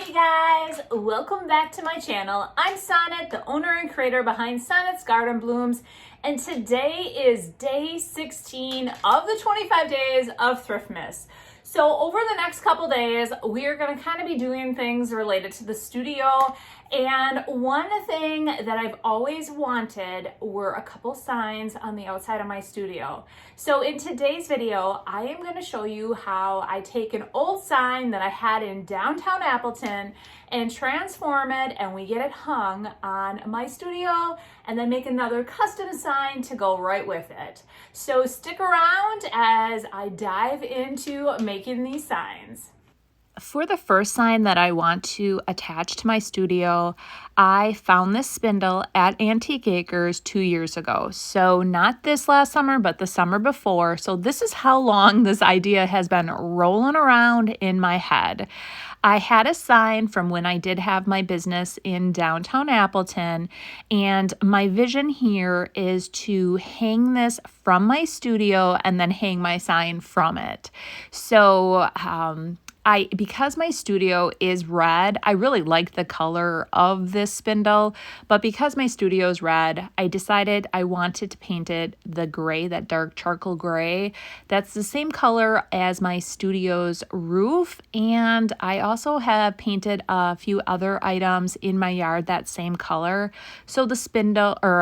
Hey guys, welcome back to my channel. I'm Sonnet, the owner and creator behind Sonnet's Garden Blooms, and today is day 16 of the 25 days of Thriftmas. So over the next couple days, we are going to kind of be doing things related to the studio. And one thing that I've always wanted were a couple signs on the outside of my studio. So in today's video, I am going to show you how I take an old sign that I had in downtown Appleton and transform it, and we get it hung on my studio and then make another custom sign to go right with it. So stick around as I dive into making these signs. For the first sign that I want to attach to my studio, I found this spindle at Antique Acres 2 years ago. So not this last summer, but the summer before. So this is how long this idea has been rolling around in my head. I had a sign from when I did have my business in downtown Appleton, and my vision here is to hang this from my studio and then hang my sign from it. So, because my studio is red, I really like the color of this spindle, but because my studio is red, I decided I wanted to paint it the gray, that dark charcoal gray. That's the same color as my studio's roof, and I also have painted a few other items in my yard that same color. So the spindle, or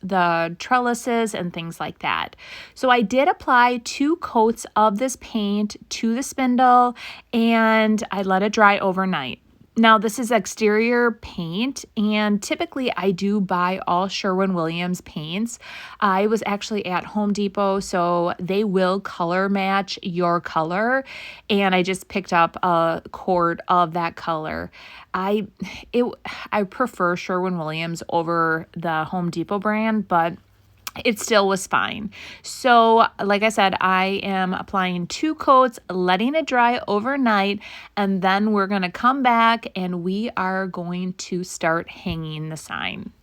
the trellises and things like that. So I did apply 2 coats of this paint to the spindle, and I let it dry overnight. Now, this is exterior paint, and typically I do buy all Sherwin-Williams paints. I was actually at Home Depot, so they will color match your color, and I just picked up a quart of that color. I prefer Sherwin-Williams over the Home Depot brand, but it still was fine. So like I said, I am applying 2 coats, letting it dry overnight, and then we're going to come back and we are going to start hanging the sign.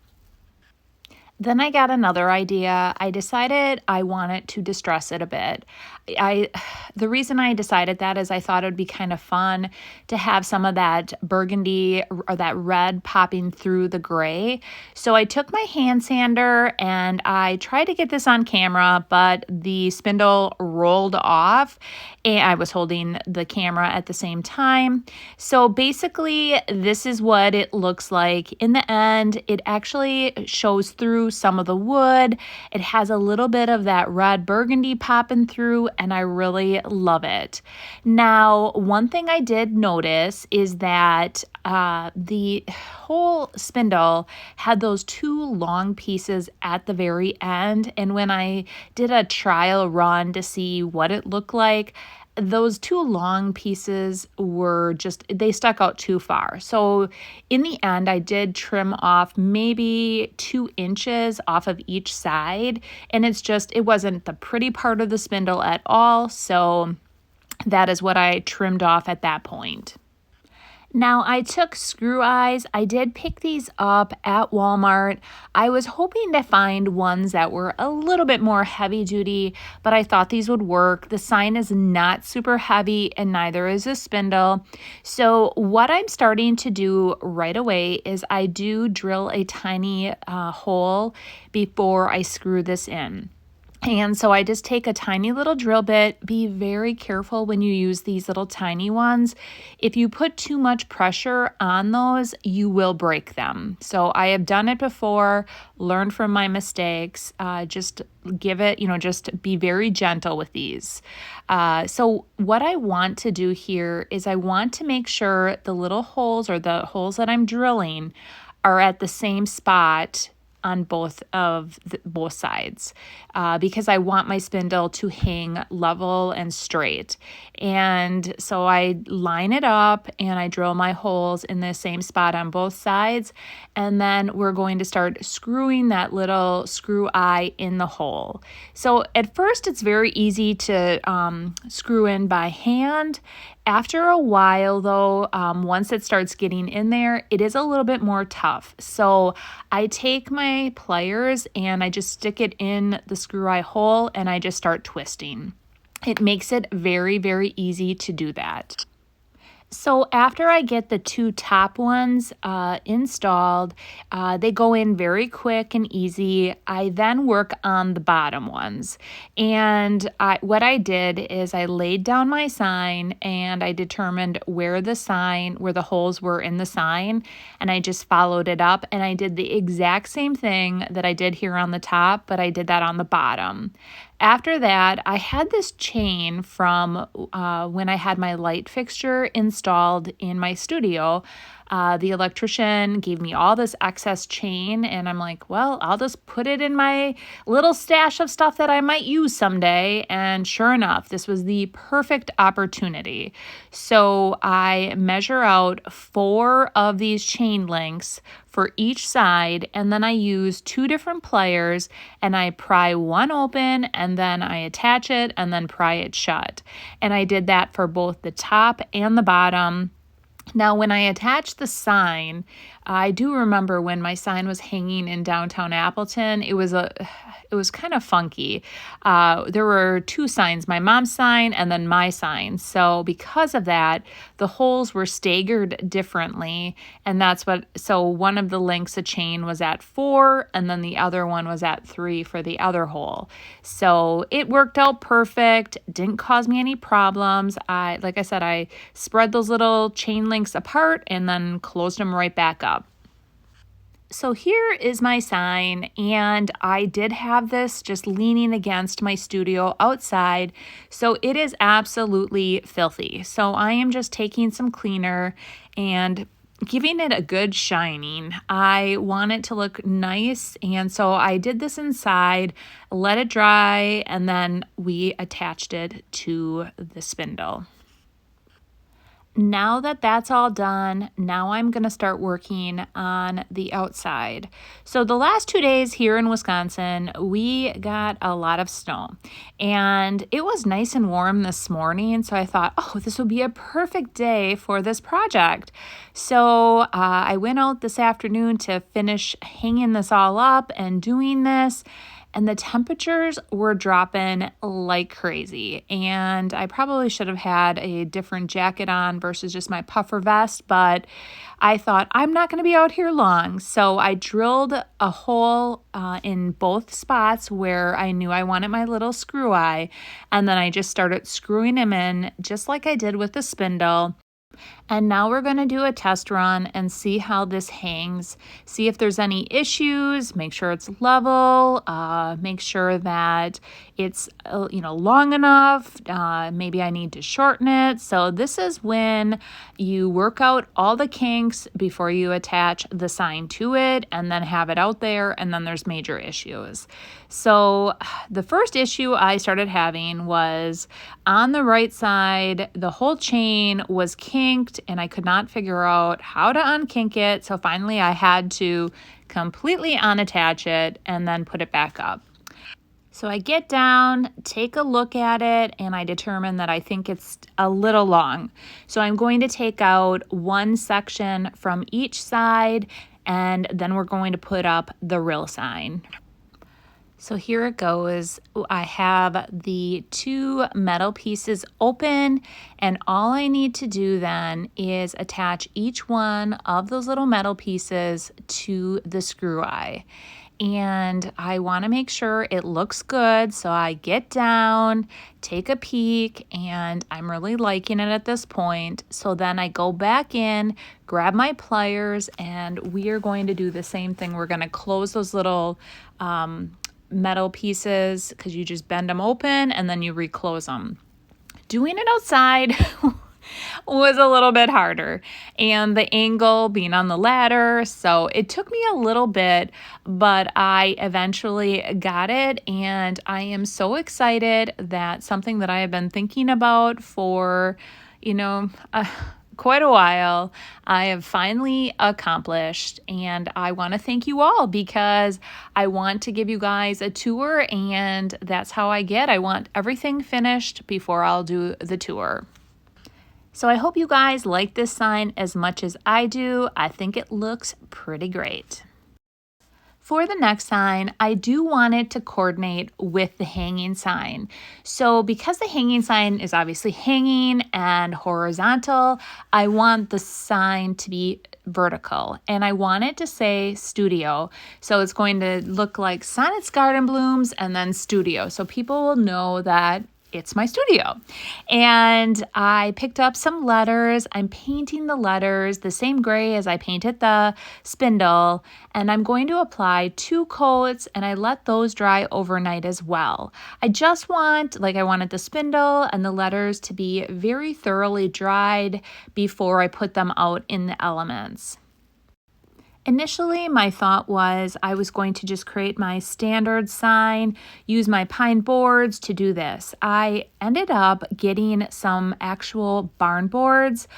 Then I got another idea. I decided I wanted to distress it a bit. The reason I decided that is I thought it would be kind of fun to have some of that burgundy or that red popping through the gray. So I took my hand sander and I tried to get this on camera, but the spindle rolled off and I was holding the camera at the same time. So basically, this is what it looks like. In the end, it actually shows through some of the wood. It has a little bit of that red burgundy popping through, and I really love it. Now, one thing I did notice is that the whole spindle had those 2 long pieces at the very end, and when I did a trial run to see what it looked like, those 2 long pieces they stuck out too far. So in the end, I did trim off maybe 2 inches off of each side, and it wasn't the pretty part of the spindle at all. So that is what I trimmed off at that point. Now, I took screw eyes. I did pick these up at Walmart. I was hoping to find ones that were a little bit more heavy duty, but I thought these would work. The sign is not super heavy, and neither is the spindle. So what I'm starting to do right away is I do drill a tiny hole before I screw this in. And so I just take a tiny little drill bit. Be very careful when you use these little tiny ones. If you put too much pressure on those, you will break them. So I have done it before, learned from my mistakes. Just be very gentle with these. So what I want to do here is I want to make sure the little holes, or the holes that I'm drilling, are at the same spot on both sides, because I want my spindle to hang level and straight. And so I line it up and I drill my holes in the same spot on both sides, and then we're going to start screwing that little screw eye in the hole. So at first it's very easy to screw in by hand. After a while, though, once it starts getting in there, it is a little bit more tough. So I take my pliers and I just stick it in the screw eye hole and I just start twisting. It makes it very, very easy to do that. So after I get the two top ones installed, they go in very quick and easy. I then work on the bottom ones. And what I did is I laid down my sign and I determined where the holes were in the sign, and I just followed it up, and I did the exact same thing that I did here on the top, but I did that on the bottom. After that, I had this chain from when I had my light fixture installed in my studio. The electrician gave me all this excess chain, and I'm like, well, I'll just put it in my little stash of stuff that I might use someday. And sure enough, this was the perfect opportunity. So I measure out 4 of these chain lengths for each side, and then I use 2 different pliers and I pry one open and then I attach it and then pry it shut. And I did that for both the top and the bottom. Now, when I attached the sign, I do remember when my sign was hanging in downtown Appleton, it was kind of funky. There were 2 signs, my mom's sign and then my sign. So because of that, the holes were staggered differently. And so one of the lengths of chain was at 4 and then the other one was at 3 for the other hole. So it worked out perfect, didn't cause me any problems. Like I said, I spread those little chain links apart and then closed them right back up. So here is my sign, and I did have this just leaning against my studio outside, so it is absolutely filthy. So I am just taking some cleaner and giving it a good shining. I want it to look nice, and so I did this inside, let it dry, and then we attached it to the spindle. Now that that's all done, now I'm going to start working on the outside. So the last 2 days here in Wisconsin, we got a lot of snow, and it was nice and warm this morning. So I thought, oh, this would be a perfect day for this project. So I went out this afternoon to finish hanging this all up and doing this. And the temperatures were dropping like crazy. And I probably should have had a different jacket on versus just my puffer vest, but I thought I'm not going to be out here long. So I drilled a hole in both spots where I knew I wanted my little screw eye. And then I just started screwing them in just like I did with the spindle. And now we're going to do a test run and see how this hangs, see if there's any issues, make sure it's level, make sure that it's long enough. Maybe I need to shorten it. So this is when you work out all the kinks before you attach the sign to it and then have it out there, and then there's major issues. So the first issue I started having was on the right side, the whole chain was kinked and I could not figure out how to unkink it. So finally I had to completely unattach it and then put it back up. So I get down, take a look at it, and I determine that I think it's a little long. So I'm going to take out one section from each side, and then we're going to put up the real sign. So here it goes. I have the 2 metal pieces open, and all I need to do then is attach each one of those little metal pieces to the screw eye. And I want to make sure it looks good. So I get down, take a peek, and I'm really liking it at this point. So then I go back in, grab my pliers, and we are going to do the same thing. We're going to close those little metal pieces because you just bend them open and then you reclose them. Doing it outside was a little bit harder, and the angle being on the ladder, so it took me a little bit, but I eventually got it, and I am so excited that something that I have been thinking about for quite a while, I have finally accomplished, and I want to thank you all because I want to give you guys a tour, and that's how I want everything finished before I'll do the tour. So I hope you guys like this sign as much as I do. I think it looks pretty great. For the next sign, I do want it to coordinate with the hanging sign. So because the hanging sign is obviously hanging and horizontal, I want the sign to be vertical, and I want it to say studio. So it's going to look like Sonnet's Garden Blooms and then studio. So people will know that it's my studio. And I picked up some letters. I'm painting the letters the same gray as I painted the spindle, and I'm going to apply 2 coats, and I let those dry overnight as well. I just want, like I wanted the spindle and the letters to be very thoroughly dried before I put them out in the elements. Initially, my thought was I was going to just create my standard sign, use my pine boards to do this. I ended up getting some actual barn boards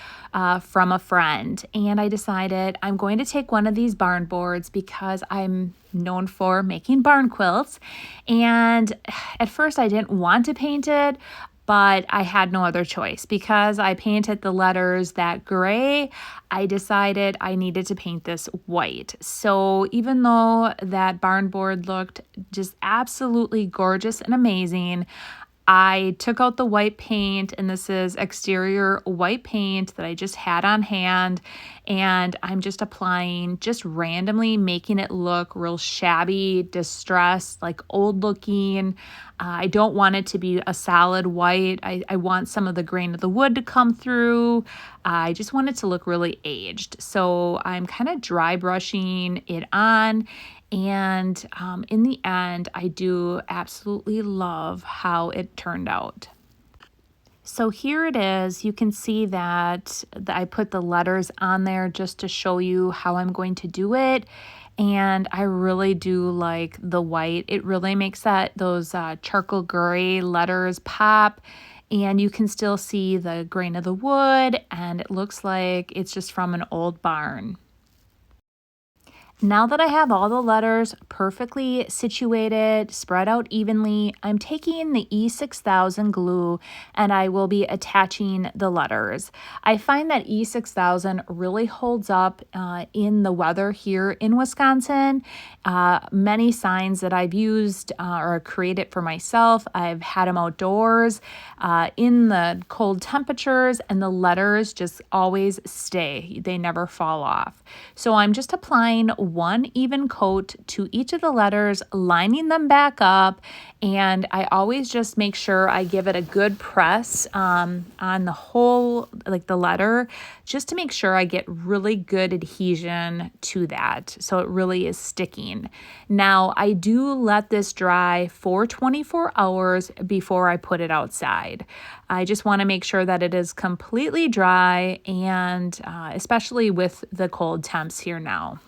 from a friend, and I decided I'm going to take one of these barn boards because I'm known for making barn quilts. And at first I didn't want to paint it, but I had no other choice. Because I painted the letters that gray, I decided I needed to paint this white. So even though that barn board looked just absolutely gorgeous and amazing, I took out the white paint, and this is exterior white paint that I just had on hand, and I'm just applying, just randomly making it look real shabby, distressed, like old looking. I don't want it to be a solid white. I want some of the grain of the wood to come through. I just want it to look really aged. So I'm kind of dry brushing it on. And in the end, I do absolutely love how it turned out. So here it is. You can see that I put the letters on there just to show you how I'm going to do it. And I really do like the white. It really makes those charcoal gray letters pop. And you can still see the grain of the wood, and it looks like it's just from an old barn. Now that I have all the letters perfectly situated, spread out evenly, I'm taking the E6000 glue and I will be attaching the letters. I find that E6000 really holds up in the weather here in Wisconsin. Many signs that I've used or created for myself, I've had them outdoors in the cold temperatures, and the letters just always stay. They never fall off. So I'm just applying one even coat to each of the letters, lining them back up, and I always just make sure I give it a good press on the whole, like the letter, just to make sure I get really good adhesion to that, so it really is sticking. Now, I do let this dry for 24 hours before I put it outside. I just want to make sure that it is completely dry, and especially with the cold temps here now.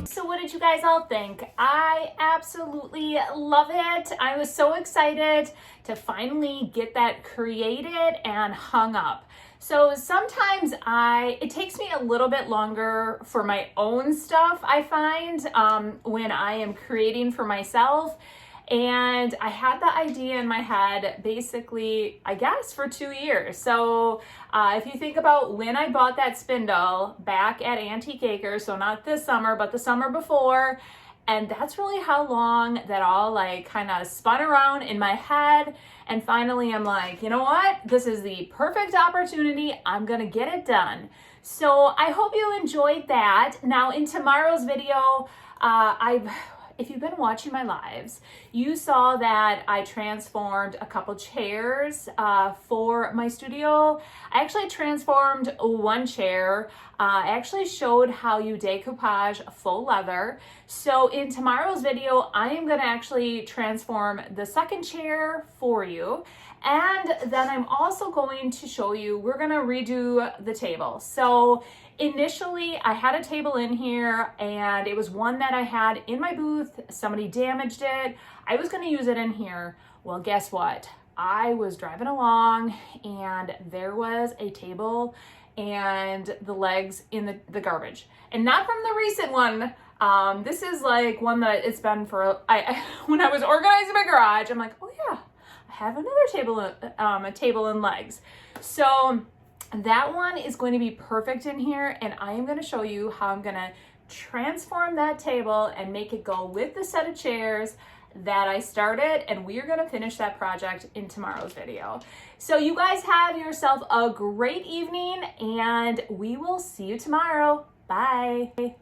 So what did you guys all think? I absolutely love it. I was so excited to finally get that created and hung up. So sometimes it takes me a little bit longer for my own stuff, I find, when I am creating for myself. And I had the idea in my head basically, I guess, for 2 years. So if you think about when I bought that spindle back at Antique Acres, so not this summer, but the summer before, and that's really how long that all like kind of spun around in my head. And finally I'm like, you know what? This is the perfect opportunity. I'm gonna get it done. So I hope you enjoyed that. Now in tomorrow's video, if you've been watching my lives, you saw that I transformed a couple chairs for my studio. I actually transformed one chair. I actually showed how you decoupage faux leather. So in tomorrow's video, I am going to actually transform the second chair for you. And then I'm also going to show you, we're going to redo the table. So initially I had a table in here and it was one that I had in my booth. Somebody damaged it. I was going to use it in here. Well, guess what? I was driving along and there was a table and the legs in the garbage. And not from the recent one. This is like one that it's been for, when I was organizing my garage, I'm like, oh yeah, I have another table, a table and legs. So that one is going to be perfect in here, and I am going to show you how I'm going to transform that table and make it go with the set of chairs that I started, and we are going to finish that project in tomorrow's video. So you guys have yourself a great evening, and we will see you tomorrow. Bye.